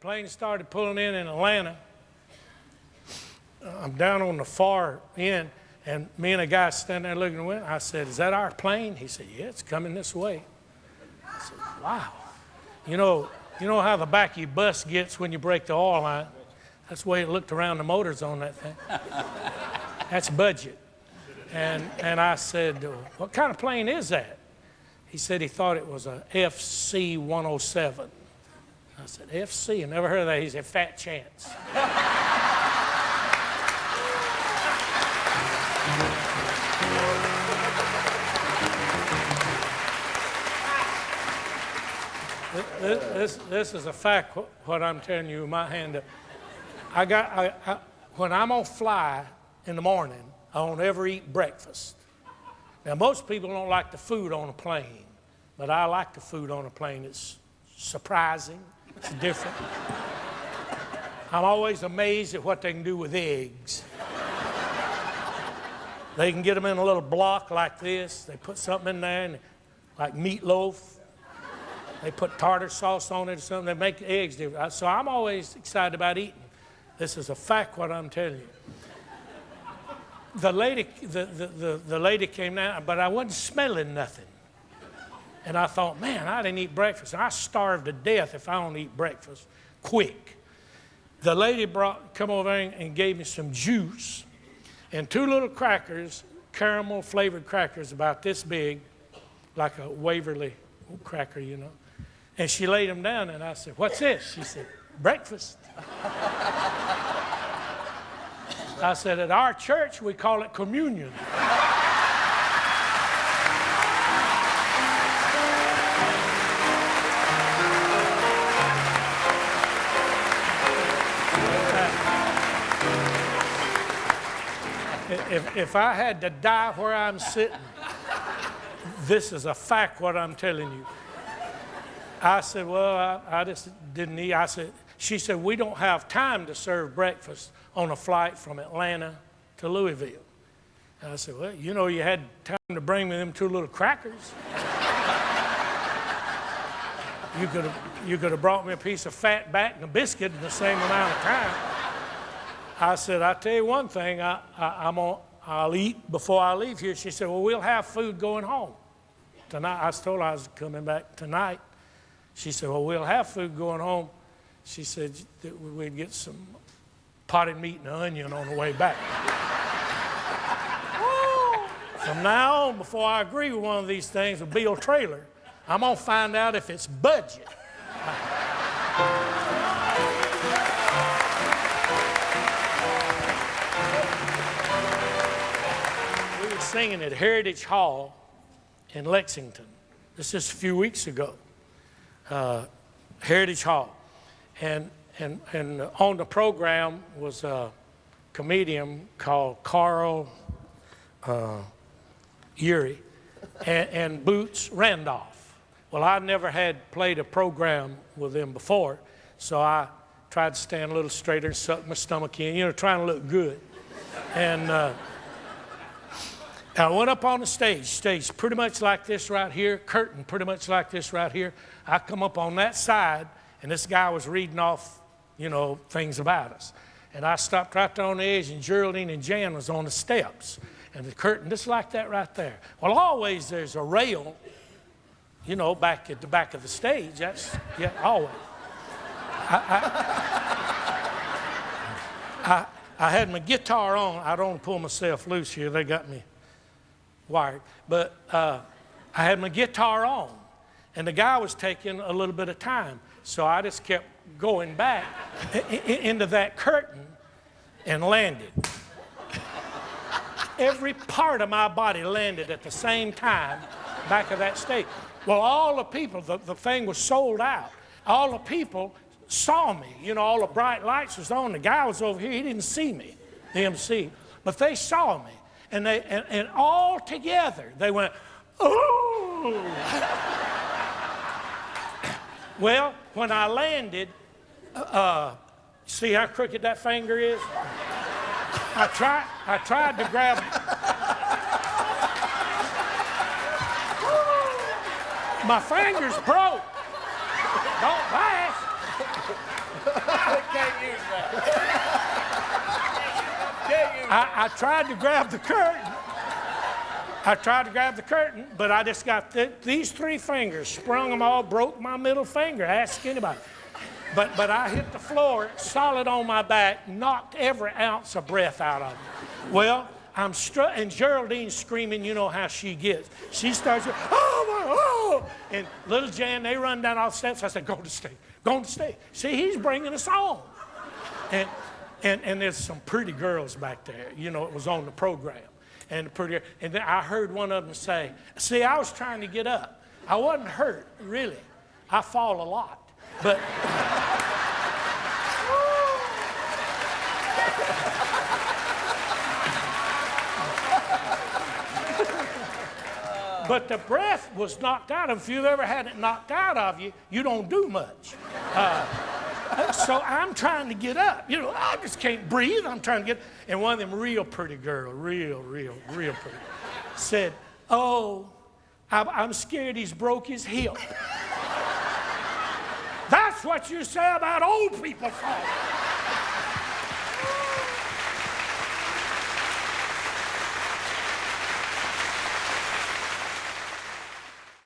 Plane started pulling in Atlanta. I'm down on the far end, and me and a guy standing there looking at the window. I said, "Is that our plane?" He said, "Yeah, it's coming this way." I said, "Wow. You know how the back of your bus gets when you break the oil line? That's the way it looked around the motors on that thing. That's budget." And I said, "What kind of plane is that?" He said he thought it was a FC-107. I said, "FC? I never heard of that." He said, "Fat chance." This is a fact, what I'm telling you, my hand up. When I'm on fly in the morning, I don't ever eat breakfast. Now, most people don't like the food on a plane, but I like the food on a plane. It's surprising. It's different. I'm always amazed at what they can do with eggs. They can get them in a little block like this. They put something in there, and like meatloaf. They put tartar sauce on it or something. They make the eggs different. So I'm always excited about eating. This is a fact, what I'm telling you. The lady came down, but I wasn't smelling nothing. And I thought, man, I didn't eat breakfast. And I starve to death if I don't eat breakfast quick. The lady come over and gave me some juice and 2 little crackers, caramel flavored crackers about this big, like a Waverly cracker, you know. And she laid them down, and I said, "What's this?" She said, "Breakfast." I said, "At our church, we call it communion." If I had to die where I'm sitting, this is a fact, what I'm telling you. I said, "Well, I just didn't eat." She said, "We don't have time to serve breakfast on a flight from Atlanta to Louisville." And I said, "Well, you had time to bring me them 2 little crackers. You could have brought me a piece of fat back and a biscuit in the same amount of time." I said, "I'll tell you one thing, I'll eat before I leave here." She said, "Well, we'll have food going home tonight." I told her I was coming back tonight. She said, "Well, we'll have food going home." She said that we'd get some potted meat and onion on the way back. From now on, before I agree with one of these things with Bill Trailer, I'm going to find out if it's budget. We were singing at Heritage Hall in Lexington. This is just a few weeks ago. Heritage Hall. And on the program was a comedian called Carl Urey and Boots Randolph. Well, I never had played a program with them before, so I tried to stand a little straighter and suck my stomach in, trying to look good. And I went up on the stage pretty much like this right here, curtain pretty much like this right here. I come up on that side, and this guy was reading off, things about us. And I stopped right there on the edge, and Geraldine and Jan was on the steps. And the curtain, just like that right there. Well, always there's a rail, back at the back of the stage. That's, yeah, always. I had my guitar on. I don't pull myself loose here. They got me wired. But I had my guitar on. And the guy was taking a little bit of time. So I just kept going back into that curtain and landed. Every part of my body landed at the same time back of that stage. Well, all the people, the thing was sold out. All the people saw me. All the bright lights was on. The guy was over here. He didn't see me, the MC. But they saw me. And all together, they went, "Ooh." Well, when I landed, see how crooked that finger is? I tried to grab. My finger's broke. Don't laugh. can't use that. Can't use that. I tried to grab the curtain. But I just got these 3 fingers, sprung them all, broke my middle finger. Ask anybody. But I hit the floor solid on my back, knocked every ounce of breath out of me. Well, and Geraldine's screaming, you know how she gets. She starts, oh! And little Jan, they run down all the steps. I said, go to stage, go to stage. See, he's bringing us on. And there's some pretty girls back there. You know, it was on the program. And then I heard one of them say, see, I was trying to get up. I wasn't hurt, really. I fall a lot. But but the breath was knocked out. If you've ever had it knocked out of you, you don't do much. So I'm trying to get up. You know, I just can't breathe. I'm trying to get. And one of them real pretty girls, real pretty, said, oh, I'm scared he's broke his hip. That's what you say about old people falling.